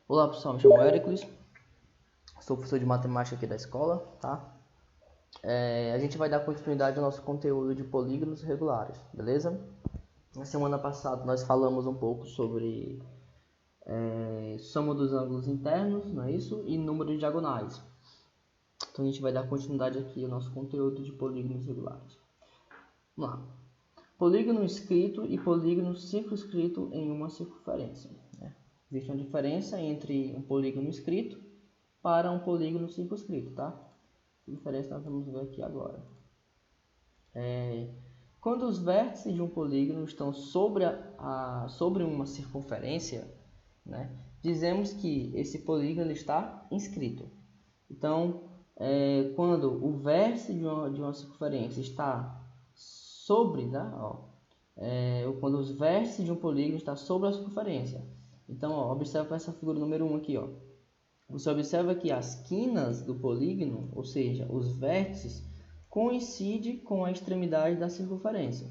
Olá pessoal, me chamo Hércules, sou professor de matemática aqui da escola, tá? A gente vai dar continuidade ao nosso conteúdo de polígonos regulares, beleza? Na semana passada nós falamos um pouco sobre soma dos ângulos internos, não é isso? E número de diagonais. Então a gente vai dar continuidade aqui ao nosso conteúdo de polígonos regulares. Vamos lá. Polígono inscrito e polígono circunscrito em uma circunferência. Existe uma diferença entre um polígono inscrito para um polígono circunscrito, tá? Que diferença nós vamos ver aqui agora. Quando os vértices de um polígono estão sobre uma circunferência, né, dizemos que esse polígono está inscrito. Então, quando o vértice de uma circunferência está sobre, tá? Quando os vértices de um polígono estão sobre a circunferência. Então, observa essa figura número 1 aqui, ó. Você observa que as quinas do polígono, ou seja, os vértices, coincidem com a extremidade da circunferência,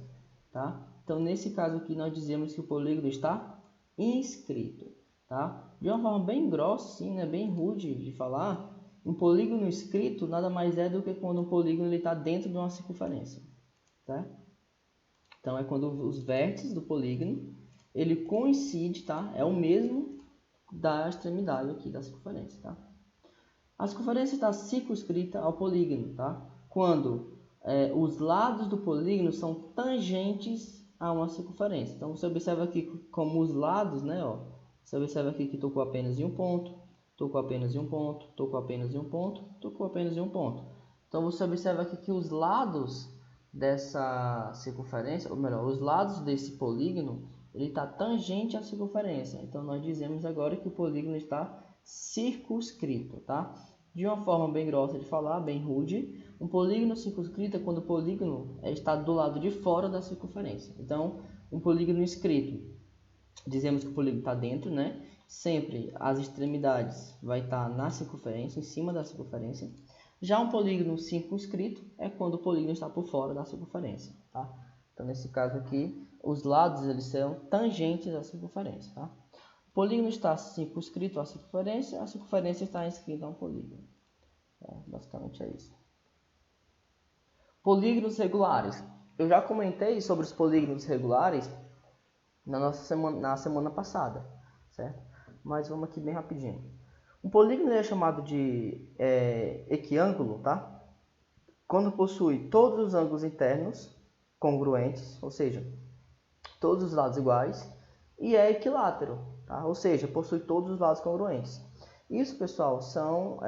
tá? Então, nesse caso aqui, nós dizemos que o polígono está inscrito, tá? De uma forma bem grossa, assim, né? Bem rude de falar, um polígono inscrito nada mais é do que quando um polígono está dentro de uma circunferência, tá? Então, é quando os vértices do polígono, ele coincide, tá? É o mesmo da extremidade aqui da circunferência, tá? A circunferência está circunscrita ao polígono, tá? Quando os lados do polígono são tangentes a uma circunferência. Então, você observa aqui como os lados, né? Ó, você observa aqui que tocou apenas em um ponto, tocou apenas em um ponto, tocou apenas em um ponto, tocou apenas em um ponto. Então, você observa aqui que os lados dessa circunferência, ou melhor, os lados desse polígono, ele está tangente à circunferência. Então, nós dizemos agora que o polígono está circunscrito, tá? De uma forma bem grossa de falar, bem rude, um polígono circunscrito é quando o polígono está do lado de fora da circunferência. Então, um polígono inscrito, dizemos que o polígono está dentro, né? Sempre as extremidades vai estar na circunferência, em cima da circunferência. Já um polígono circunscrito é quando o polígono está por fora da circunferência, tá? Então, nesse caso aqui, os lados eles são tangentes à circunferência, tá? O polígono está circunscrito à circunferência, a circunferência está inscrita a um polígono. Basicamente é isso. Polígonos regulares. Eu já comentei sobre os polígonos regulares na semana passada, certo? Mas vamos aqui bem rapidinho. Um polígono é chamado de equiângulo, tá? Quando possui todos os ângulos internos congruentes, ou seja, todos os lados iguais, e é equilátero, tá? Ou seja, possui todos os lados congruentes. Isso, pessoal, são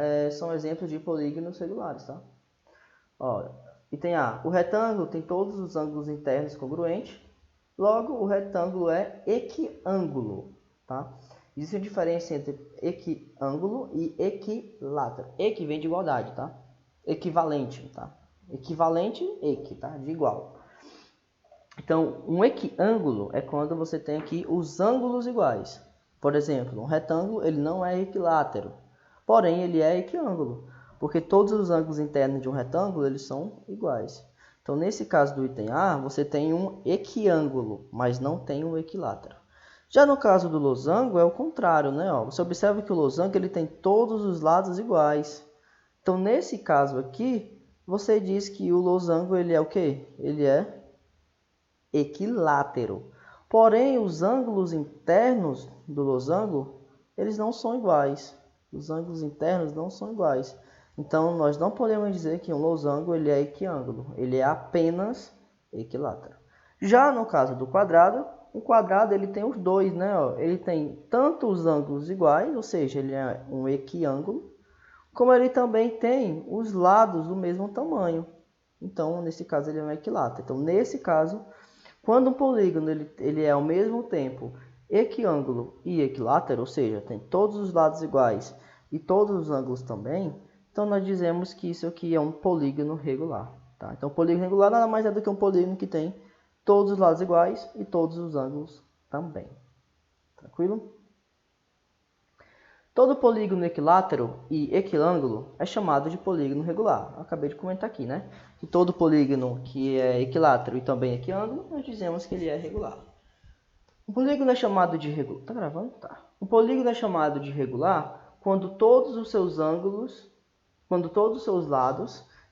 exemplos de polígonos regulares, tá? Ó, e tem o retângulo tem todos os ângulos internos congruentes, logo o retângulo é equiângulo, tá? Existe uma diferença entre equiângulo e equilátero. Equi vem de igualdade, tá? Equivalente, tá? Equivalente, equi, tá? De igual. Então, um equiângulo é quando você tem aqui os ângulos iguais. Por exemplo, um retângulo ele não é equilátero, porém ele é equiângulo, porque todos os ângulos internos de um retângulo eles são iguais. Então, nesse caso do item A, você tem um equiângulo, mas não tem um equilátero. Já no caso do losango é o contrário, né? Ó, você observa que o losango ele tem todos os lados iguais. Então, nesse caso aqui, você diz que o losango ele é o quê? Ele é equilátero. Porém, os ângulos internos do losango, eles não são iguais. Os ângulos internos não são iguais. Então, nós não podemos dizer que um losango ele é equiângulo. Ele é apenas equilátero. Já no caso do quadrado, o quadrado ele tem os dois, né? Ele tem tanto os ângulos iguais, ou seja, ele é um equiângulo, como ele também tem os lados do mesmo tamanho. Então, nesse caso, ele é um equilátero. Então, nesse caso, quando um polígono ele é ao mesmo tempo equiângulo e equilátero, ou seja, tem todos os lados iguais e todos os ângulos também, então nós dizemos que isso aqui é um polígono regular, tá? Então, polígono regular nada mais é do que um polígono que tem todos os lados iguais e todos os ângulos também. Tranquilo? Todo polígono equilátero e equiângulo é chamado de polígono regular. Eu acabei de comentar aqui, né? Que todo polígono que é equilátero e também equiângulo, nós dizemos que ele é regular. O polígono é chamado de regular. Tá gravando? Tá. Um polígono é chamado de regular quando todos os seus lados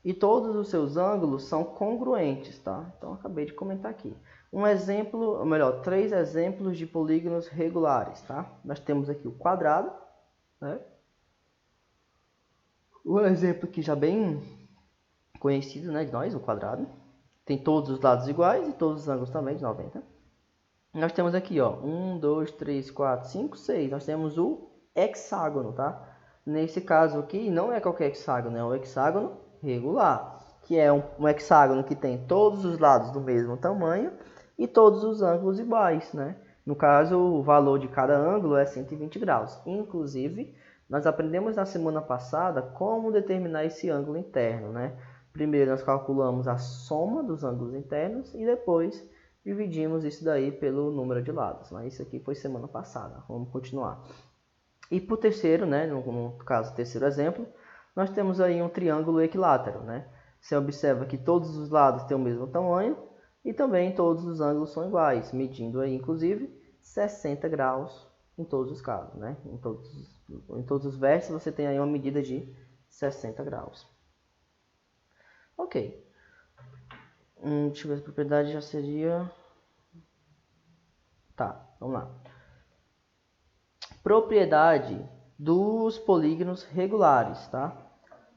e todos os seus ângulos são congruentes, tá? Então, acabei de comentar aqui. Um exemplo, ou melhor, 3 exemplos de polígonos regulares, tá? Nós temos aqui o quadrado, né? Um exemplo aqui já bem conhecido, né, de nós, o quadrado. Tem todos os lados iguais e todos os ângulos também de 90. Nós temos aqui, ó, 1, 2, 3, 4, 5, 6. Nós temos o hexágono, tá? Nesse caso aqui, não é qualquer hexágono, é um hexágono regular, que é um hexágono que tem todos os lados do mesmo tamanho e todos os ângulos iguais, né? No caso, o valor de cada ângulo é 120 graus. Inclusive, nós aprendemos na semana passada como determinar esse ângulo interno, né? Primeiro, nós calculamos a soma dos ângulos internos e depois dividimos isso daí pelo número de lados. Mas isso aqui foi semana passada. Vamos continuar. E para o terceiro, né, no caso, o terceiro exemplo, nós temos aí um triângulo equilátero, né? Você observa que todos os lados têm o mesmo tamanho e também todos os ângulos são iguais, medindo aí, inclusive, 60 graus em todos os casos, né? Em todos os vértices você tem aí uma medida de 60 graus. Ok. Deixa eu ver, a propriedade já seria... Tá, vamos lá. Propriedade dos polígonos regulares, tá?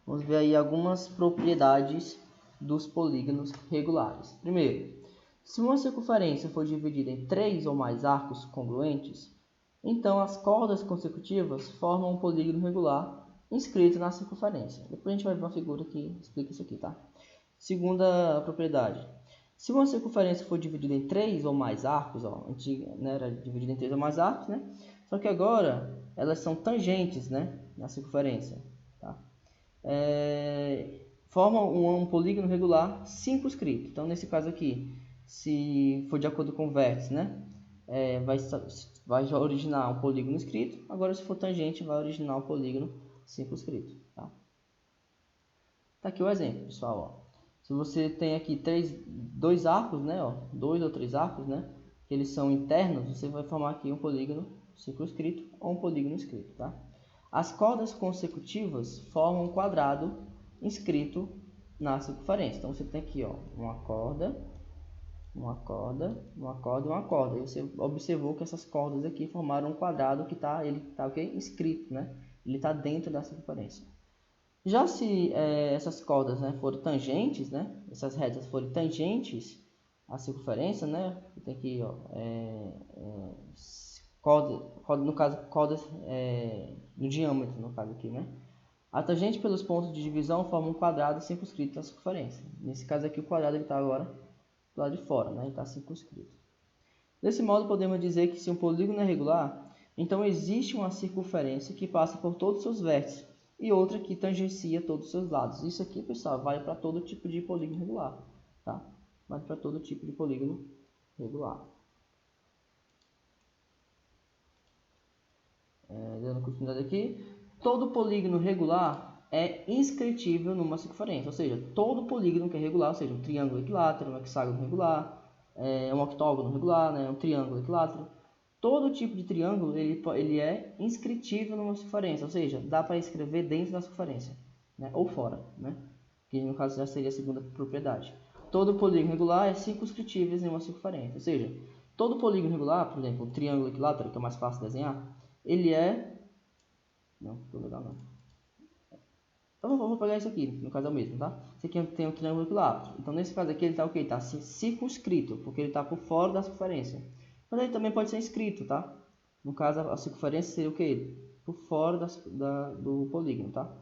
Vamos ver aí algumas propriedades dos polígonos regulares. Primeiro, se uma circunferência for dividida em 3 ou mais arcos congruentes, então as cordas consecutivas formam um polígono regular inscrito na circunferência. Depois a gente vai ver uma figura que explica isso aqui, tá? Segunda propriedade. Se uma circunferência for dividida em 3 ou mais arcos, ó, antiga, né, era dividida em 3 ou mais arcos, né? Só que agora elas são tangentes, né, na circunferência, tá? Formam um polígono regular circunscrito. Então, nesse caso aqui, se for de acordo com o vértice, né, vai originar um polígono inscrito. Agora, se for tangente, vai originar um polígono circunscrito, tá? Tá aqui o exemplo, pessoal, ó. Se você tem aqui dois arcos, né, ó, 2 ou 3 arcos, né, que eles são internos, você vai formar aqui um polígono circunscrito ou um polígono inscrito, tá? As cordas consecutivas formam um quadrado inscrito na circunferência. Então você tem aqui, ó, uma corda, uma corda, uma corda e uma corda. E você observou que essas cordas aqui formaram um quadrado que ele tá o quê? Inscrito, né? Ele está dentro da circunferência. Já se essas cordas, né, forem tangentes, né, essas retas forem tangentes à circunferência, né, tem aqui, ó, no caso, cordas no diâmetro, no caso aqui, né. A tangente pelos pontos de divisão forma um quadrado circunscrito na circunferência. Nesse caso aqui, o quadrado está agora do lado de fora, né, está circunscrito. Desse modo, podemos dizer que se um polígono é regular, então existe uma circunferência que passa por todos os seus vértices e outra que tangencia todos os seus lados. Isso aqui, pessoal, vale para todo tipo de polígono regular, tá? Vale para todo tipo de polígono regular. Dando continuidade aqui, todo polígono regular é inscritível numa circunferência, ou seja, todo polígono que é regular, ou seja, um triângulo equilátero, um hexágono regular, um octógono regular, né, um triângulo equilátero, todo tipo de triângulo ele é inscritível numa circunferência, ou seja, dá para escrever dentro da circunferência, né, ou fora, né, que no caso já seria a segunda propriedade. Todo polígono regular é circunscritível em uma circunferência, ou seja, todo polígono regular, por exemplo, o triângulo equilátero, que é mais fácil de desenhar, ele é... Não, ficou legal não. Então vou pegar isso aqui, no caso é o mesmo, tá? Esse aqui tem um triângulo equilátero. Então nesse caso aqui ele está o quê? Está circunscrito, porque ele está por fora da circunferência. Mas ele também pode ser inscrito, tá? No caso a circunferência seria o quê? Por fora do polígono, tá?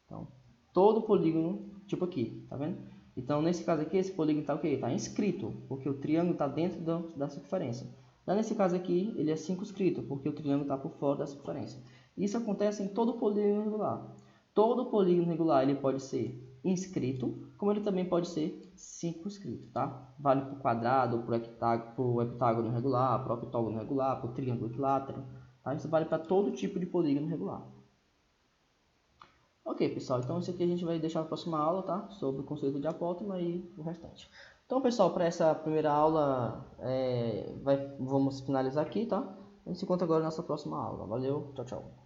Então, todo polígono, tipo aqui, tá vendo? Então nesse caso aqui, esse polígono está o quê? Está inscrito, porque o triângulo está dentro da circunferência. Já nesse caso aqui, ele é circunscrito, porque o triângulo está por fora da circunferência. Isso acontece em todo polígono regular. Todo polígono regular ele pode ser inscrito, como ele também pode ser circunscrito, tá? Vale para o quadrado, para o heptágono regular, para o octógono regular, para o triângulo equilátero, tá? Isso vale para todo tipo de polígono regular. Ok, pessoal, então isso aqui a gente vai deixar na próxima aula, tá? Sobre o conceito de apótema e o restante. Então, pessoal, para essa primeira aula, vamos finalizar aqui, tá? A gente se encontra agora na nossa próxima aula. Valeu, tchau, tchau.